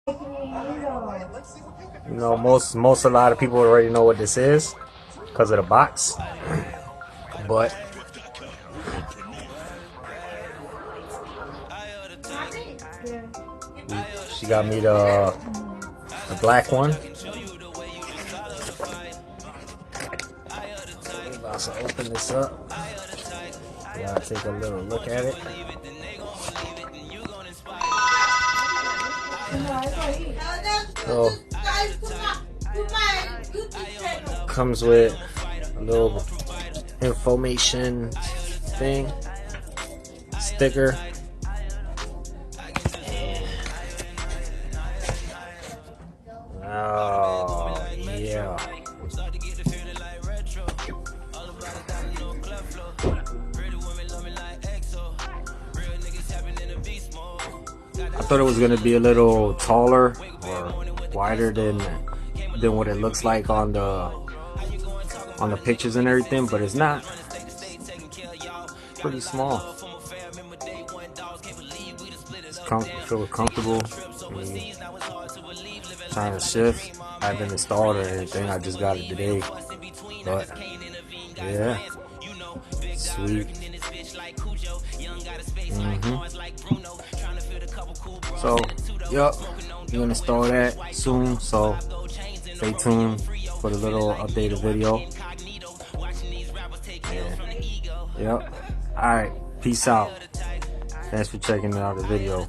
You know, a lot of people already know what this is because of the box, but she got me the black one. I'm about to open this up. Y'all take a little look at it. So, comes with a little information thing, sticker. Oh yeah. I thought it was gonna be a little taller or wider than what it looks like on the pictures and everything, but it's not. It's pretty small. Feel comfortable. Trying to shift. I haven't installed or anything. I just got it today. But yeah, sweet. So, yup, you're gonna install that soon. So stay tuned for the little updated video. Yeah. Yep. All right. Peace out. Thanks for checking out the video.